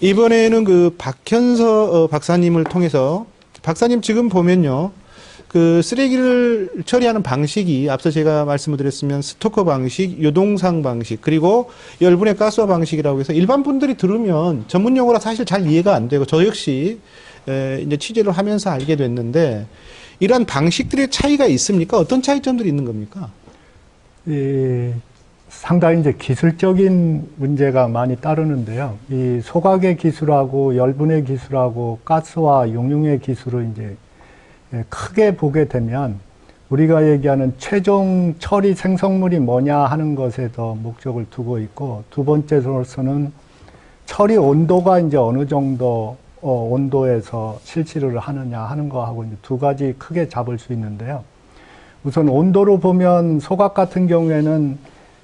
이번에는 그 박현서 박사님을 통해서 박사님 지금 보면요. 그 쓰레기를 처리하는 방식이 앞서 제가 말씀을 드렸으면 스토커 방식, 요동상 방식, 그리고 열분해 가스화 방식이라고 해서 일반 분들이 들으면 전문 용어라 사실 잘 이해가 안 되고 저 역시 이제 취재를 하면서 알게 됐는데 이러한 방식들의 차이가 있습니까? 어떤 차이점들이 있는 겁니까? 상당히 이제 기술적인 문제가 많이 따르는데요. 이 소각의 기술하고 열분해 기술하고 가스화 용융의 기술을 이제 크게 보게 되면 우리가 얘기하는 최종 처리 생성물이 뭐냐 하는 것에 더 목적을 두고 있고, 두 번째로서는 처리 온도가 이제 어느 정도 온도에서 실시를 하느냐 하는 거하고 이제 두 가지 크게 잡을 수 있는데요. 우선 온도로 보면 소각 같은 경우에는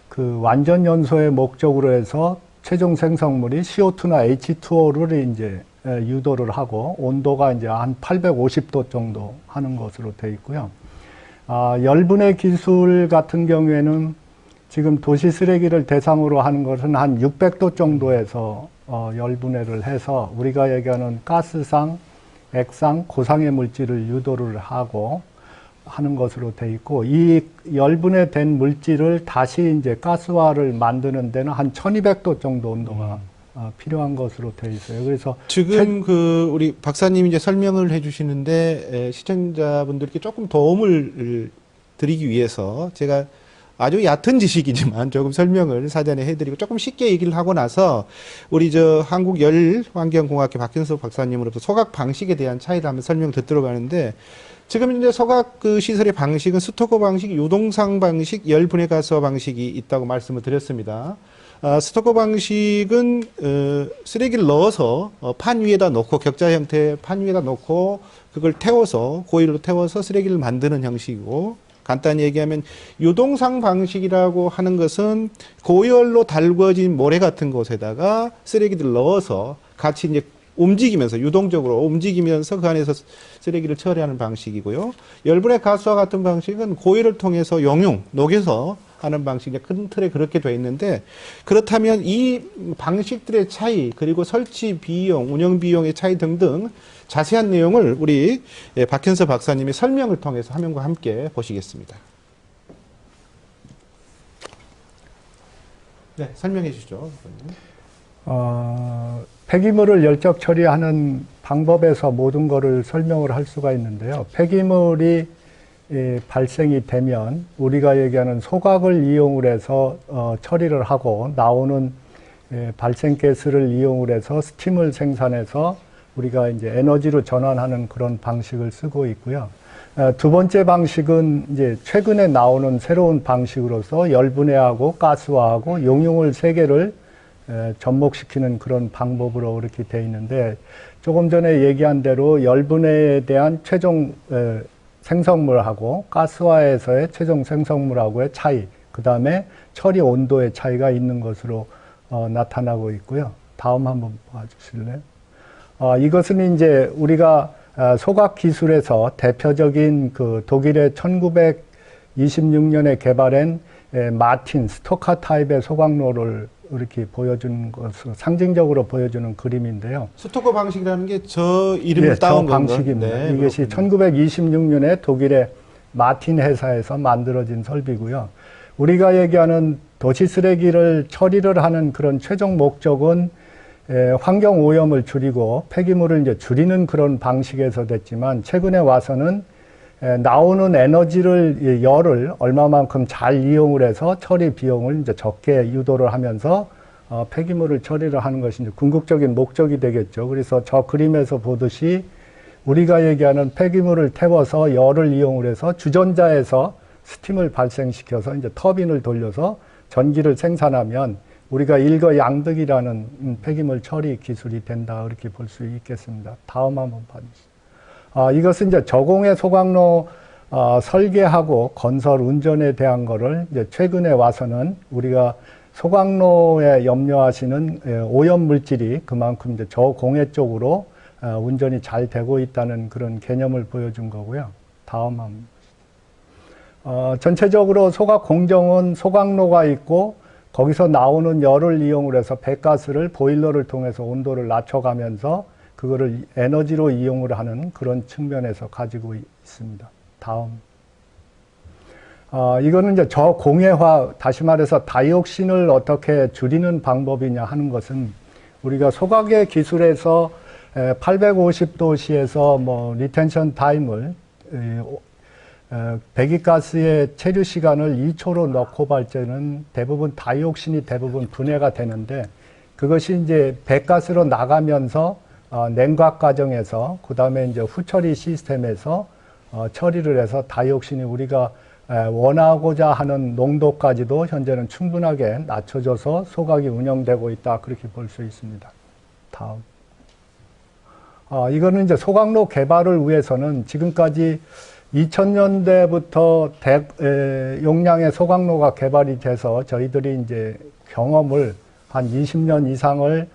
그 완전 연소의 목적으로 해서 최종 생성물이 CO2나 H2O를 이제 유도를 하고 온도가 이제 한 850도 정도 하는 것으로 되어 있고요. 열분해 기술 같은 경우에는 지금 도시 쓰레기를 대상으로 하는 것은 한 600도 정도에서 열분해를 해서 우리가 얘기하는 가스상, 액상, 고상의 물질을 유도를 하고 하는 것으로 되어 있고, 이 열분해된 물질을 다시 이제 가스화를 만드는 데는 한 1200도 정도 온도가 필요한 것으로 되어 있어요. 그래서 지금 우리 박사님이 이제 설명을 해주시는데 시청자분들께 조금 도움을 드리기 위해서 제가 아주 얕은 지식이지만 조금 설명을 사전에 해드리고 조금 쉽게 얘기를 하고 나서 우리 저 한국열환경공학회 박현석 박사님으로부터 소각 방식에 대한 차이를 한번 설명 듣도록 하는데, 지금 이제 소각 그 시설의 방식은 스토커 방식, 요동상 방식, 열분해 가스화 방식이 있다고 말씀을 드렸습니다. 스토커 방식은 쓰레기를 넣어서 판 위에다 놓고 격자 형태의 판 위에다 놓고 그걸 태워서 고일로 태워서 쓰레기를 만드는 형식이고, 간단히 얘기하면 요동상 방식이라고 하는 것은 고열로 달궈진 모래 같은 곳에다가 쓰레기를 넣어서 같이 이제 움직이면서 유동적으로 움직이면서 그 안에서 쓰레기를 처리하는 방식이고요. 열분해 가스화 같은 방식은 고열을 통해서 용융, 녹여서 하는 방식이 큰 틀에 그렇게 돼 있는데, 그렇다면 이 방식들의 차이, 그리고 설치 비용, 운영 비용의 차이 등등 자세한 내용을 우리 박현서 박사님의 설명을 통해서 화면과 함께 보시겠습니다. 네, 설명해 주시죠. 폐기물을 열적 처리하는 방법에서 모든 것을 설명을 할 수가 있는데요. 폐기물이 발생이 되면 우리가 얘기하는 소각을 이용을 해서 처리를 하고 나오는 발생가스를 이용을 해서 스팀을 생산해서 우리가 이제 에너지로 전환하는 그런 방식을 쓰고 있고요. 두 번째 방식은 이제 최근에 나오는 새로운 방식으로서 열분해하고 가스화하고 용융을 세 개를 접목시키는 그런 방법으로 이렇게 되어 있는데, 조금 전에 얘기한 대로 열분해에 대한 최종 생성물하고 가스화에서의 최종 생성물하고의 차이, 그 다음에 처리 온도의 차이가 있는 것으로 나타나고 있고요. 다음 한번 봐주실래요? 이것은 이제 우리가 소각 기술에서 대표적인 그 독일의 1926년에 개발한 마틴 스토카 타입의 소각로를 이렇게 보여주는 것으로 상징적으로 보여주는 그림인데요. 스토커 방식이라는 게 저 이름을 따온 저 방식입니다. 네, 이것이 1926년에 독일의 마틴 회사에서 만들어진 설비고요. 우리가 얘기하는 도시 쓰레기를 처리를 하는 그런 최종 목적은 환경 오염을 줄이고 폐기물을 이제 줄이는 그런 방식에서 됐지만, 최근에 와서는 나오는 에너지를, 열을 얼마만큼 잘 이용을 해서 처리 비용을 이제 적게 유도를 하면서 폐기물을 처리를 하는 것이 이제 궁극적인 목적이 되겠죠. 그래서 저 그림에서 보듯이 우리가 얘기하는 폐기물을 태워서 열을 이용을 해서 주전자에서 스팀을 발생시켜서 이제 터빈을 돌려서 전기를 생산하면 우리가 일거양득이라는 폐기물 처리 기술이 된다, 이렇게 볼 수 있겠습니다. 다음 한번 봐주시죠. 이것은 이제 저공해 소각로 설계하고 건설 운전에 대한 거를 이제 최근에 와서는 우리가 소각로에 염려하시는 오염 물질이 그만큼 이제 저공해 쪽으로 운전이 잘 되고 있다는 그런 개념을 보여준 거고요. 다음 한번 보시죠. 전체적으로 소각 공정은 소각로가 있고 거기서 나오는 열을 이용을 해서 배가스를 보일러를 통해서 온도를 낮춰가면서 그거를 에너지로 이용을 하는 그런 측면에서 가지고 있습니다. 다음. 이거는 이제 저공해화, 다시 말해서 다이옥신을 어떻게 줄이는 방법이냐 하는 것은 우리가 소각의 기술에서 850도씨에서 뭐 리텐션 타임을 배기가스의 체류 시간을 2초로 넣고 발 때는 대부분 다이옥신이 대부분 분해가 되는데 그것이 이제 배가스로 나가면서 냉각 과정에서 그 다음에 이제 후처리 시스템에서 처리를 해서 다이옥신이 우리가 원하고자 하는 농도까지도 현재는 충분하게 낮춰져서 소각이 운영되고 있다 그렇게 볼 수 있습니다. 다음. 이거는 이제 소각로 개발을 위해서는 지금까지 2000년대부터 용량의 소각로가 개발이 돼서 저희들이 이제 경험을 한 20년 이상을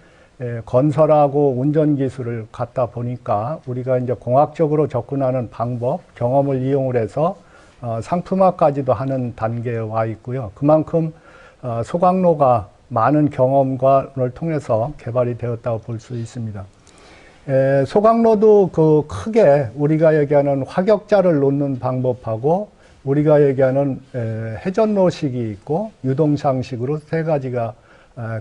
건설하고 운전 기술을 갖다 보니까 우리가 이제 공학적으로 접근하는 방법, 경험을 이용을 해서 상품화까지도 하는 단계에 와 있고요. 그만큼 소각로가 많은 경험을 통해서 개발이 되었다고 볼 수 있습니다. 소각로도 그 크게 우리가 얘기하는 화격자를 놓는 방법하고 우리가 얘기하는 회전로식이 있고 유동상식으로 세 가지가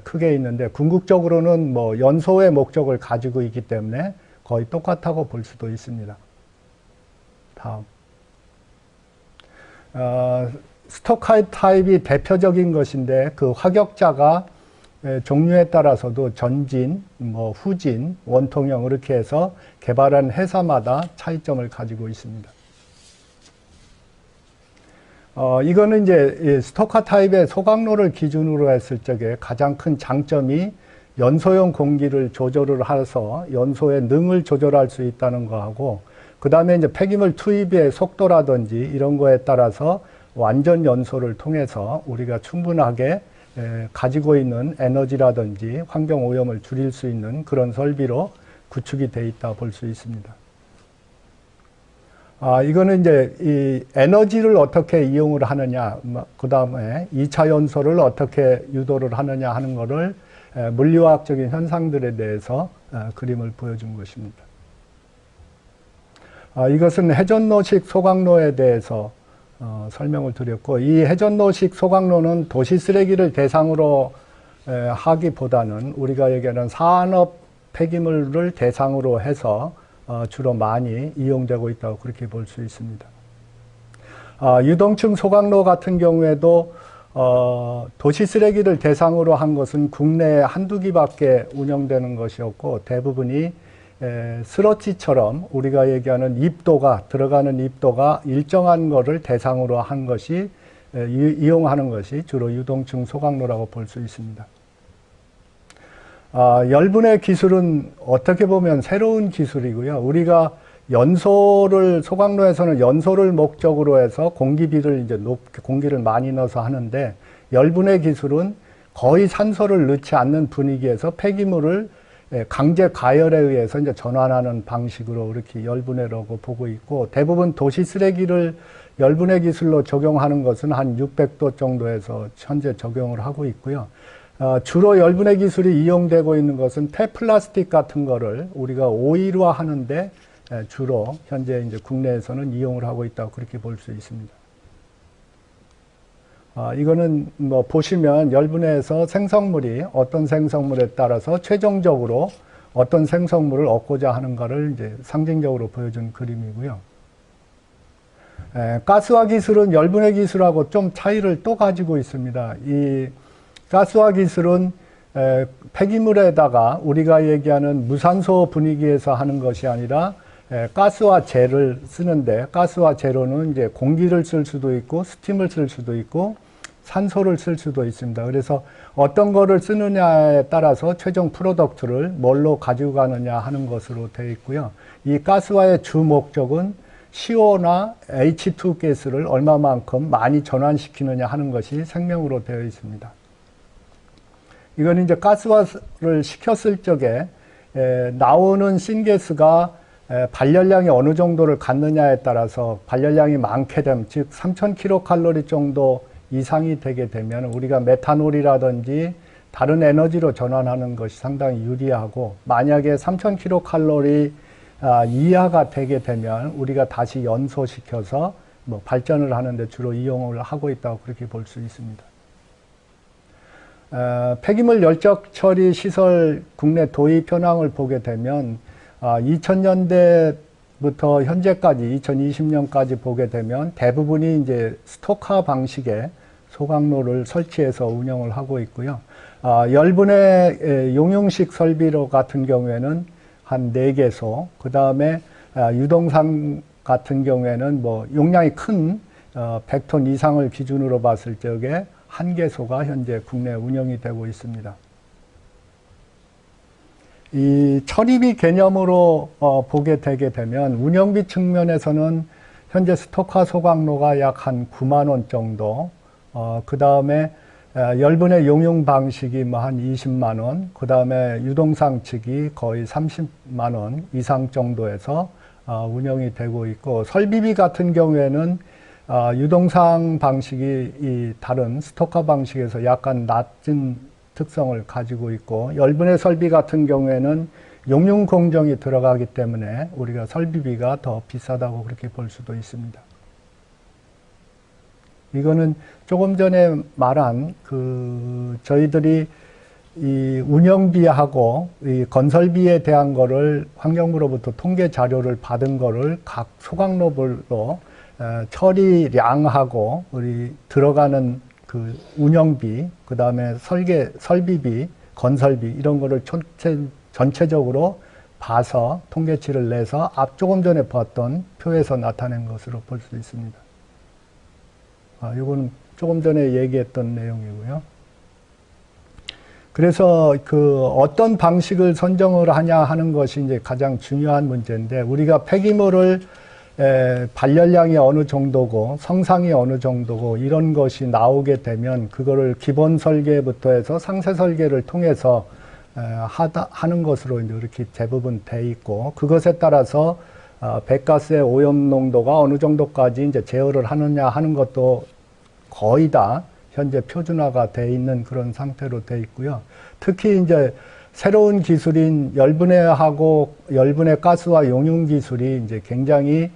크게 있는데 궁극적으로는 뭐 연소의 목적을 가지고 있기 때문에 거의 똑같다고 볼 수도 있습니다. 다음. 스토카이 타입이 대표적인 것인데 그 화격자가 종류에 따라서도 전진, 뭐 후진, 원통형 이렇게 해서 개발한 회사마다 차이점을 가지고 있습니다. 이거는 이제 스토카 타입의 소각로를 기준으로 했을 적에 가장 큰 장점이 연소형 공기를 조절을 해서 연소의 능을 조절할 수 있다는 거하고 그 다음에 이제 폐기물 투입의 속도라든지 이런 거에 따라서 완전 연소를 통해서 우리가 충분하게 가지고 있는 에너지라든지 환경 오염을 줄일 수 있는 그런 설비로 구축이 되어 있다 볼 수 있습니다. 이거는 이제 이 에너지를 어떻게 이용을 하느냐, 그 다음에 2차 연소를 어떻게 유도를 하느냐 하는 것을 물리화학적인 현상들에 대해서 그림을 보여준 것입니다. 이것은 회전로식 소각로에 대해서 설명을 드렸고 이 회전로식 소각로는 도시 쓰레기를 대상으로 하기보다는 우리가 얘기하는 산업 폐기물을 대상으로 해서 주로 많이 이용되고 있다고 그렇게 볼 수 있습니다. 유동층 소각로 같은 경우에도 도시 쓰레기를 대상으로 한 것은 국내에 한두 기밖에 운영되는 것이었고 대부분이 스러치처럼 우리가 얘기하는 입도가 들어가는 입도가 일정한 거를 대상으로 한 것이 이용하는 것이 주로 유동층 소각로라고 볼 수 있습니다. 열분해 기술은 어떻게 보면 새로운 기술이고요. 우리가 연소를 소각로에서는 연소를 목적으로 해서 공기비를 이제 높게 공기를 많이 넣어서 하는데 열분해 기술은 거의 산소를 넣지 않는 분위기에서 폐기물을 강제 가열에 의해서 이제 전환하는 방식으로 이렇게 열분해라고 보고 있고 대부분 도시 쓰레기를 열분해 기술로 적용하는 것은 한 600도 정도에서 현재 적용을 하고 있고요. 주로 열분해 기술이 이용되고 있는 것은 폐플라스틱 같은 거를 우리가 오일화 하는데 주로 현재 이제 국내에서는 이용을 하고 있다고 그렇게 볼 수 있습니다. 이거는 뭐 보시면 열분해에서 생성물이 어떤 생성물에 따라서 최종적으로 어떤 생성물을 얻고자 하는가를 이제 상징적으로 보여준 그림이고요. 가스화 기술은 열분해 기술하고 좀 차이를 또 가지고 있습니다. 이 가스화 기술은 폐기물에다가 우리가 얘기하는 무산소 분위기에서 하는 것이 아니라 가스화 젤을 쓰는데 가스화 젤로는 이제 공기를 쓸 수도 있고 스팀을 쓸 수도 있고 산소를 쓸 수도 있습니다. 그래서 어떤 거를 쓰느냐에 따라서 최종 프로덕트를 뭘로 가지고 가느냐 하는 것으로 되어 있고요. 이 가스화의 주 목적은 CO나 H2 가스를 얼마만큼 많이 전환시키느냐 하는 것이 생명으로 되어 있습니다. 이건 이제 가스화를 시켰을 적에 나오는 신가스가 발열량이 어느 정도를 갖느냐에 따라서 발열량이 많게 되면 즉 3000kcal 정도 이상이 되게 되면 우리가 메탄올이라든지 다른 에너지로 전환하는 것이 상당히 유리하고, 만약에 3000kcal 이하가 되게 되면 우리가 다시 연소시켜서 뭐 발전을 하는데 주로 이용을 하고 있다고 그렇게 볼 수 있습니다. 폐기물 열적 처리 시설 국내 도입 현황을 보게 되면 2000년대부터 현재까지 2020년까지 보게 되면 대부분이 이제 스토카 방식의 소각로를 설치해서 운영을 하고 있고요. 열분의 용융식 설비로 같은 경우에는 한 4개소, 그 다음에 유동상 같은 경우에는 뭐 용량이 큰 100톤 이상을 기준으로 봤을 적에 1개소가 현재 국내 운영이 되고 있습니다. 이 처리비 개념으로 보게 되게 되면 운영비 측면에서는 현재 스토카 소각로가 약 한 9만 원 정도, 그 다음에 열분의 용융 방식이 뭐 한 20만 원, 그 다음에 유동상 측이 거의 30만 원 이상 정도에서 운영이 되고 있고, 설비비 같은 경우에는 유동상 방식이 이 다른 스토카 방식에서 약간 낮은 특성을 가지고 있고, 열분의 설비 같은 경우에는 용융 공정이 들어가기 때문에 우리가 설비비가 더 비싸다고 그렇게 볼 수도 있습니다. 이거는 조금 전에 말한 저희들이 이 운영비하고 이 건설비에 대한 거를 환경부로부터 통계 자료를 받은 거를 각 소각로별로 처리량하고 우리 들어가는 그 운영비, 그 다음에 설비비, 건설비 이런 거를 전체적으로 봐서 통계치를 내서 조금 전에 봤던 표에서 나타낸 것으로 볼 수 있습니다. 이거는 조금 전에 얘기했던 내용이고요. 그래서 어떤 방식을 선정을 하냐 하는 것이 이제 가장 중요한 문제인데, 우리가 폐기물을 발열량이 어느 정도고 성상이 어느 정도고 이런 것이 나오게 되면 그거를 기본 설계부터 해서 상세 설계를 통해서 하는 것으로 이제 이렇게 대부분 돼 있고, 그것에 따라서 배가스의 오염 농도가 어느 정도까지 이제 제어를 하느냐 하는 것도 거의 다 현재 표준화가 돼 있는 그런 상태로 돼 있고요. 특히 이제 새로운 기술인 열분해하고 열분해 가스와 용융 기술이 이제 굉장히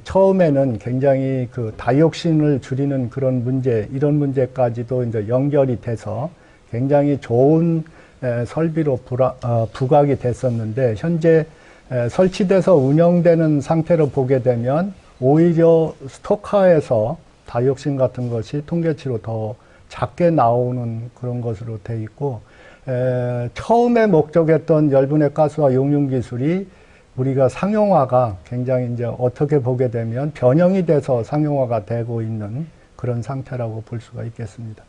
처음에는 굉장히 다이옥신을 줄이는 그런 문제, 이런 문제까지도 이제 연결이 돼서 굉장히 좋은 설비로 부각이 됐었는데, 현재 설치돼서 운영되는 상태로 보게 되면 오히려 스토카에서 다이옥신 같은 것이 통계치로 더 작게 나오는 그런 것으로 돼 있고, 처음에 목적했던 열분해 가스와 용융 기술이 우리가 상용화가 굉장히 이제 어떻게 보게 되면 변형이 돼서 상용화가 되고 있는 그런 상태라고 볼 수가 있겠습니다.